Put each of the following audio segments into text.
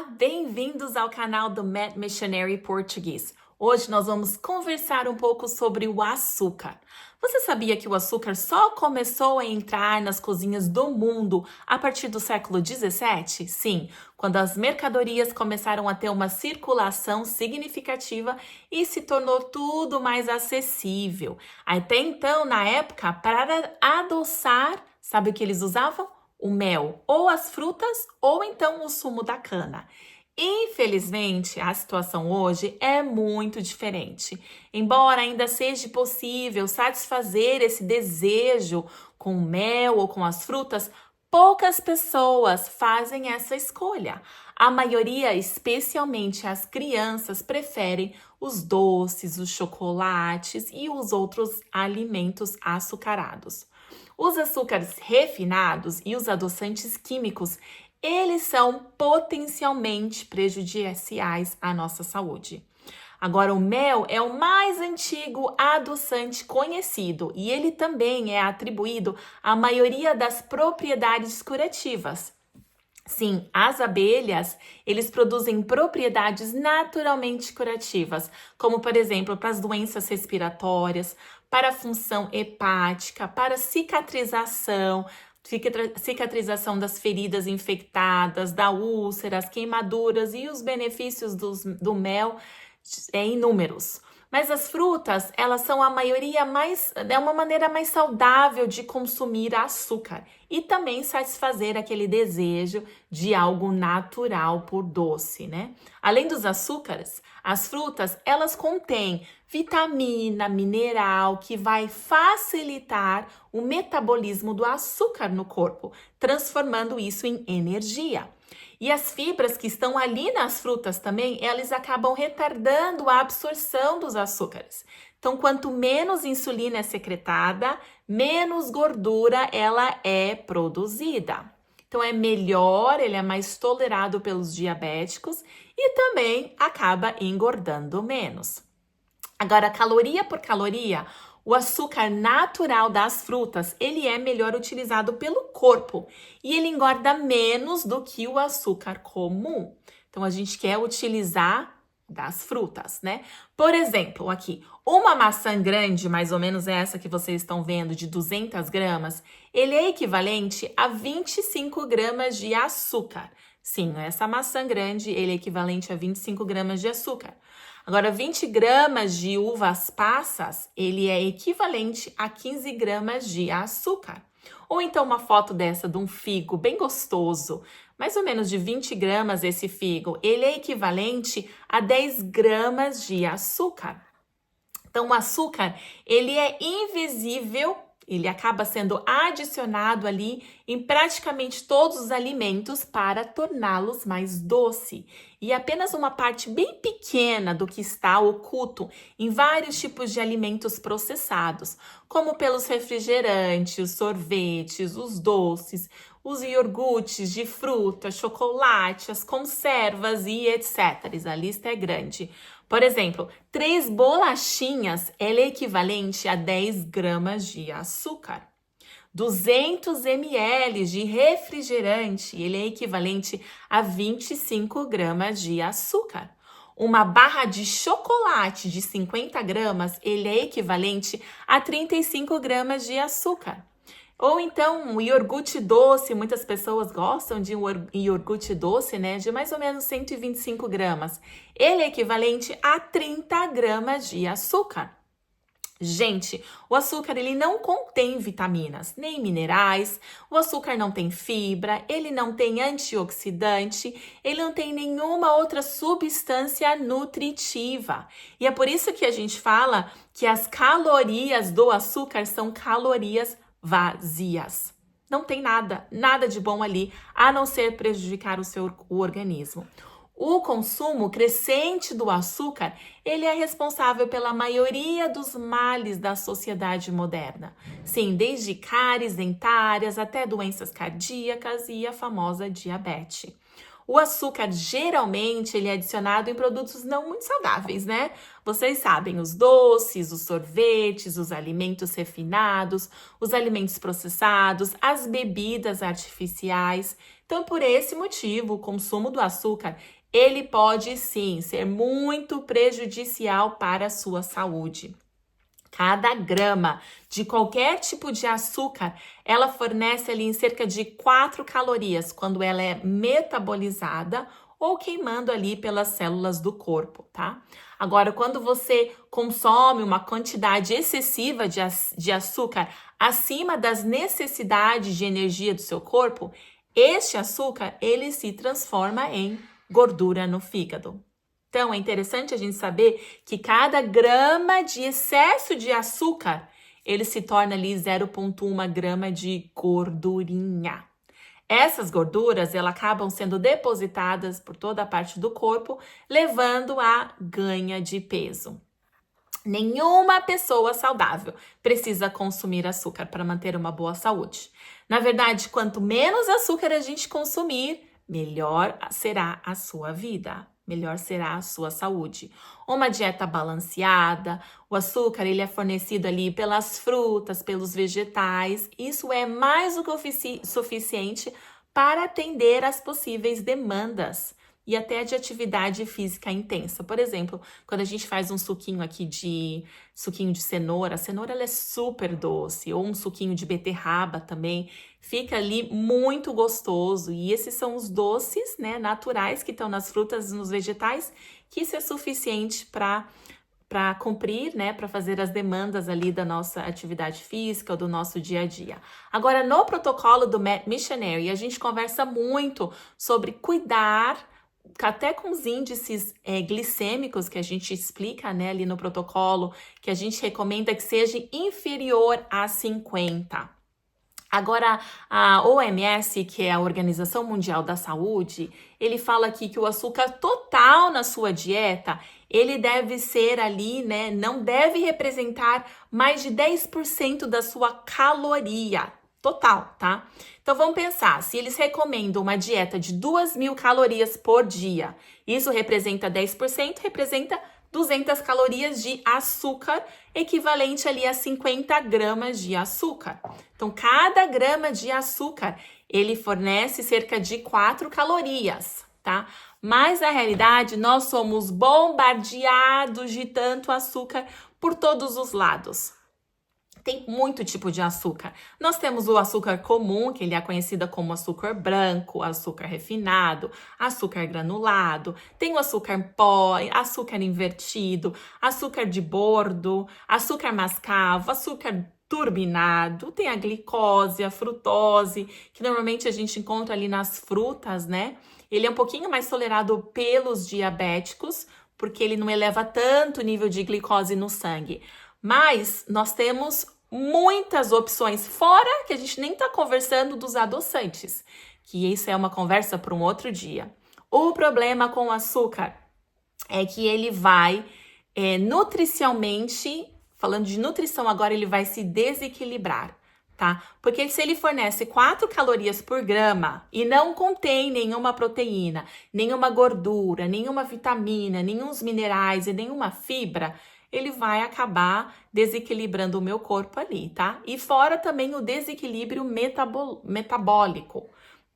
Olá, bem-vindos ao canal do Mad Missionary Português. Hoje nós vamos conversar um pouco sobre o açúcar. Você sabia que o açúcar só começou a entrar nas cozinhas do mundo a partir do século 17? Sim, quando as mercadorias começaram a ter uma circulação significativa e se tornou tudo mais acessível. Até então, na época, para adoçar, sabe o que eles usavam? O mel, ou as frutas, ou então o sumo da cana. Infelizmente, a situação hoje é muito diferente. Embora ainda seja possível satisfazer esse desejo com o mel ou com as frutas, poucas pessoas fazem essa escolha. A maioria, especialmente as crianças, preferem os doces, os chocolates e os outros alimentos açucarados. Os açúcares refinados e os adoçantes químicos, eles são potencialmente prejudiciais à nossa saúde. Agora, o mel é o mais antigo adoçante conhecido e ele também é atribuído à maioria das propriedades curativas. Sim, as abelhas, eles produzem propriedades naturalmente curativas, como por exemplo, para as doenças respiratórias, para a função hepática, para cicatrização, cicatrização das feridas infectadas, da úlceras, queimaduras e os benefícios do mel inúmeros. Mas as frutas, elas são a maioria é uma maneira mais saudável de consumir açúcar e também satisfazer aquele desejo de algo natural por doce, né? Além dos açúcares, as frutas, elas contêm vitamina, mineral que vai facilitar o metabolismo do açúcar no corpo, transformando isso em energia. E as fibras que estão ali nas frutas também, elas acabam retardando a absorção dos açúcares. Então, quanto menos insulina é secretada, menos gordura ela é produzida. Então, é melhor, ele é mais tolerado pelos diabéticos e também acaba engordando menos. Agora, caloria por caloria, o açúcar natural das frutas, ele é melhor utilizado pelo corpo e ele engorda menos do que o açúcar comum. Então, a gente quer utilizar das frutas, né? Por exemplo, aqui, uma maçã grande, mais ou menos essa que vocês estão vendo, de 200 gramas, ele é equivalente a 25 gramas de açúcar. Sim, essa maçã grande, ele é equivalente a 25 gramas de açúcar. Agora, 20 gramas de uvas passas, ele é equivalente a 15 gramas de açúcar. Ou então uma foto dessa de um figo bem gostoso, mais ou menos de 20 gramas esse figo, ele é equivalente a 10 gramas de açúcar. Então, o açúcar, ele é invisível, ele acaba sendo adicionado ali em praticamente todos os alimentos para torná-los mais doce. E apenas uma parte bem pequena do que está oculto em vários tipos de alimentos processados, como pelos refrigerantes, os sorvetes, os doces, os iogurtes de fruta, chocolate, as conservas e etc. A lista é grande. Por exemplo, 3 bolachinhas é equivalente a 10 gramas de açúcar. 200 ml de refrigerante, ele é equivalente a 25 gramas de açúcar. Uma barra de chocolate de 50 gramas, ele é equivalente a 35 gramas de açúcar. Ou então, um iogurte doce, muitas pessoas gostam de um iogurte doce, né? De mais ou menos 125 gramas. Ele é equivalente a 30 gramas de açúcar. Gente, o açúcar ele não contém vitaminas, nem minerais, o açúcar não tem fibra, ele não tem antioxidante, ele não tem nenhuma outra substância nutritiva. E é por isso que a gente fala que as calorias do açúcar são calorias vazias. Não tem nada de bom ali, a não ser prejudicar o organismo. O consumo crescente do açúcar, ele é responsável pela maioria dos males da sociedade moderna. Sim, desde cáries dentárias até doenças cardíacas e a famosa diabetes. O açúcar, geralmente, ele é adicionado em produtos não muito saudáveis, né? Vocês sabem, os doces, os sorvetes, os alimentos refinados, os alimentos processados, as bebidas artificiais. Então, por esse motivo, o consumo do açúcar, ele pode sim ser muito prejudicial para a sua saúde. Cada grama de qualquer tipo de açúcar, ela fornece ali em cerca de 4 calorias quando ela é metabolizada ou queimando ali pelas células do corpo, tá? Agora, quando você consome uma quantidade excessiva de açúcar acima das necessidades de energia do seu corpo, este açúcar, ele se transforma em gordura no fígado. Então, é interessante a gente saber que cada grama de excesso de açúcar, ele se torna ali 0,1 grama de gordurinha. Essas gorduras, elas acabam sendo depositadas por toda a parte do corpo, levando a ganho de peso. Nenhuma pessoa saudável precisa consumir açúcar para manter uma boa saúde. Na verdade, quanto menos açúcar a gente consumir, melhor será a sua vida, melhor será a sua saúde. Uma dieta balanceada, o açúcar ele é fornecido ali pelas frutas, pelos vegetais. Isso é mais do que suficiente para atender às possíveis demandas e até de atividade física intensa. Por exemplo, quando a gente faz um suquinho aqui de cenoura, a cenoura ela é super doce, ou um suquinho de beterraba também, fica ali muito gostoso. E esses são os doces, né, naturais que estão nas frutas e nos vegetais, que isso é suficiente para cumprir, né, para fazer as demandas ali da nossa atividade física ou do nosso dia a dia. Agora, no protocolo do Mad Missionary, a gente conversa muito sobre cuidar até com os índices glicêmicos que a gente explica, né, ali no protocolo, que a gente recomenda que seja inferior a 50. Agora, a OMS, que é a Organização Mundial da Saúde, ele fala aqui que o açúcar total na sua dieta, ele deve ser ali, né, não deve representar mais de 10% da sua caloria total, tá? Então, vamos pensar, se eles recomendam uma dieta de 2.000 calorias por dia, isso representa 10%, representa 200 calorias de açúcar, equivalente ali a 50 gramas de açúcar. Então, cada grama de açúcar, ele fornece cerca de 4 calorias, tá? Mas, na realidade, nós somos bombardeados de tanto açúcar por todos os lados. Tem muito tipo de açúcar. Nós temos o açúcar comum, que ele é conhecido como açúcar branco, açúcar refinado, açúcar granulado. Tem o açúcar em pó, açúcar invertido, açúcar de bordo, açúcar mascavo, açúcar turbinado. Tem a glicose, a frutose, que normalmente a gente encontra ali nas frutas, né? Ele é um pouquinho mais tolerado pelos diabéticos, porque ele não eleva tanto o nível de glicose no sangue. Mas nós temos muitas opções, fora que a gente nem está conversando dos adoçantes, que isso é uma conversa para um outro dia. O problema com o açúcar é que ele vai nutricionalmente, falando de nutrição agora, ele vai se desequilibrar, tá? Porque se ele fornece 4 calorias por grama e não contém nenhuma proteína, nenhuma gordura, nenhuma vitamina, nenhum minerais e nenhuma fibra, ele vai acabar desequilibrando o meu corpo ali, tá? E fora também o desequilíbrio metabólico,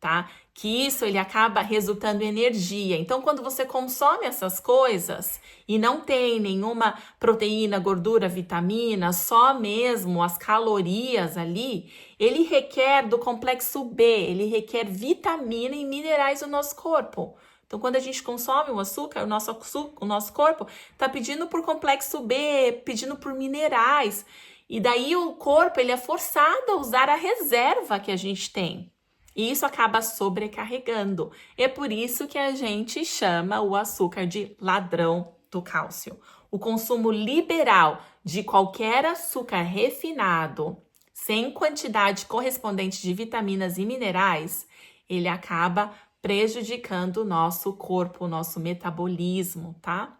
tá? Que isso ele acaba resultando em energia. Então, quando você consome essas coisas e não tem nenhuma proteína, gordura, vitamina, só mesmo as calorias ali, ele requer do complexo B, ele requer vitamina e minerais no nosso corpo. Então, quando a gente consome o açúcar, o nosso corpo está pedindo por complexo B, pedindo por minerais. E daí o corpo ele é forçado a usar a reserva que a gente tem. E isso acaba sobrecarregando. É por isso que a gente chama o açúcar de ladrão do cálcio. O consumo liberal de qualquer açúcar refinado, sem quantidade correspondente de vitaminas e minerais, ele acaba prejudicando o nosso corpo, o nosso metabolismo, tá?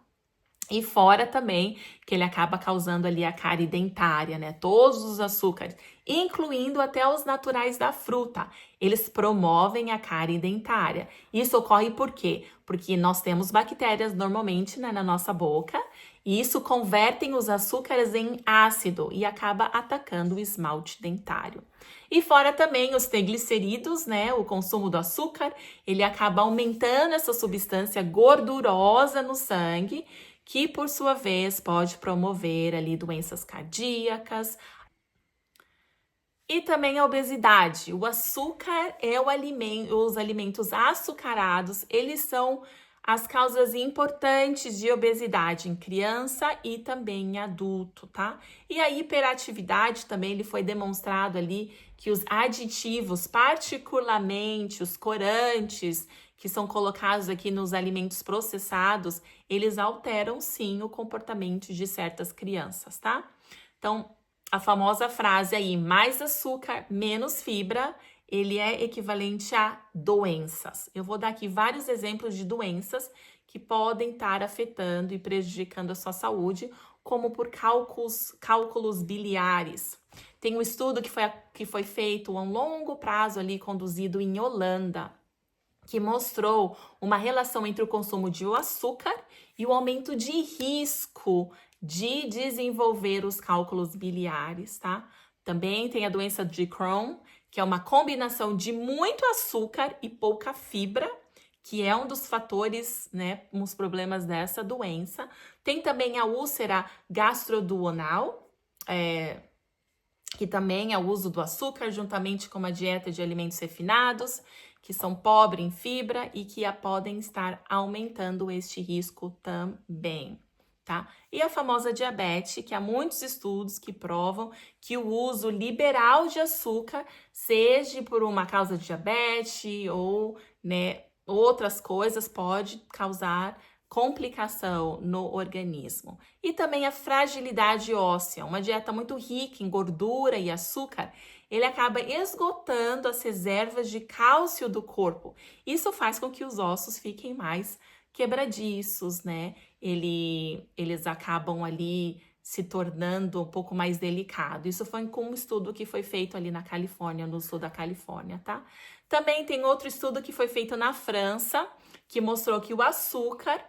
E fora também que ele acaba causando ali a cárie dentária, né? Todos os açúcares, incluindo até os naturais da fruta, eles promovem a cárie dentária. Isso ocorre por quê? Porque nós temos bactérias normalmente, né, na nossa boca, e isso convertem os açúcares em ácido e acaba atacando o esmalte dentário. E fora também os triglicerídeos, né? O consumo do açúcar, ele acaba aumentando essa substância gordurosa no sangue, que por sua vez pode promover ali doenças cardíacas e também a obesidade. O açúcar é o alimento, os alimentos açucarados, eles são as causas importantes de obesidade em criança e também em adulto, tá? E a hiperatividade também, ele foi demonstrado ali que os aditivos, particularmente os corantes, que são colocados aqui nos alimentos processados, eles alteram sim o comportamento de certas crianças, tá? Então, a famosa frase aí, mais açúcar, menos fibra, ele é equivalente a doenças. Eu vou dar aqui vários exemplos de doenças que podem estar afetando e prejudicando a sua saúde, como por cálculos biliares. Tem um estudo que foi feito a um longo prazo ali, conduzido em Holanda, que mostrou uma relação entre o consumo de açúcar e o aumento de risco de desenvolver os cálculos biliares, tá? Também tem a doença de Crohn, que é uma combinação de muito açúcar e pouca fibra, que é um dos fatores, né, uns problemas dessa doença. Tem também a úlcera gastroduodenal, que também é o uso do açúcar, juntamente com uma dieta de alimentos refinados, que são pobres em fibra e que podem estar aumentando este risco também, tá? E a famosa diabetes, que há muitos estudos que provam que o uso liberal de açúcar, seja por uma causa de diabetes ou, né, outras coisas, pode causar complicação no organismo. E também a fragilidade óssea, uma dieta muito rica em gordura e açúcar, ele acaba esgotando as reservas de cálcio do corpo. Isso faz com que os ossos fiquem mais quebradiços, né? Eles acabam ali se tornando um pouco mais delicado. Isso foi com um estudo que foi feito ali na Califórnia, no sul da Califórnia, tá? Também tem outro estudo que foi feito na França, que mostrou que o açúcar,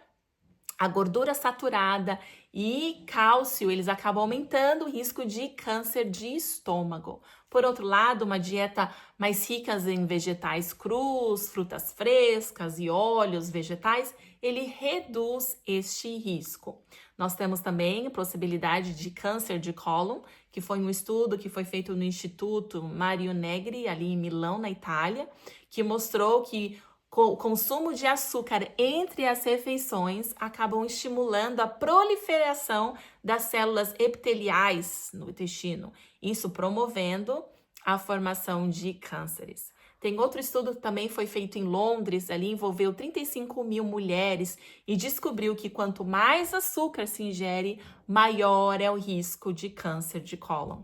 a gordura saturada e cálcio, eles acabam aumentando o risco de câncer de estômago. Por outro lado, uma dieta mais rica em vegetais crus, frutas frescas e óleos vegetais, ele reduz este risco. Nós temos também a possibilidade de câncer de cólon, que foi um estudo que foi feito no Instituto Mario Negri, ali em Milão, na Itália, que mostrou que o consumo de açúcar entre as refeições acabam estimulando a proliferação das células epiteliais no intestino, isso promovendo a formação de cânceres. Tem outro estudo que também foi feito em Londres, ali envolveu 35 mil mulheres e descobriu que quanto mais açúcar se ingere, maior é o risco de câncer de cólon.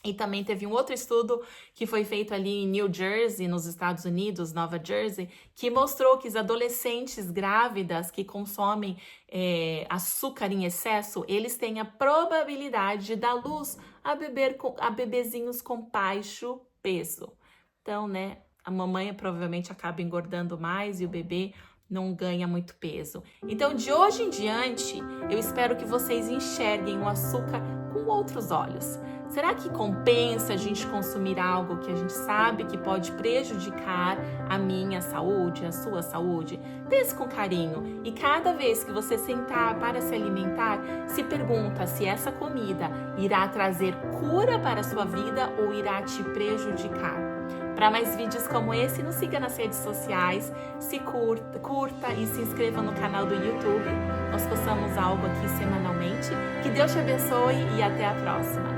E também teve um outro estudo que foi feito ali em New Jersey, nos Estados Unidos, Nova Jersey, que mostrou que os adolescentes grávidas que consomem açúcar em excesso, eles têm a probabilidade de dar luz a bebezinhos com baixo peso. Então, né, a mamãe provavelmente acaba engordando mais e o bebê não ganha muito peso. Então, de hoje em diante, eu espero que vocês enxerguem o açúcar com outros olhos. Será que compensa a gente consumir algo que a gente sabe que pode prejudicar a minha saúde, a sua saúde? Pense com carinho e cada vez que você sentar para se alimentar, se pergunta se essa comida irá trazer cura para a sua vida ou irá te prejudicar. Para mais vídeos como esse, nos siga nas redes sociais, se curta e se inscreva no canal do YouTube. Nós postamos algo aqui semanalmente. Que Deus te abençoe e até a próxima.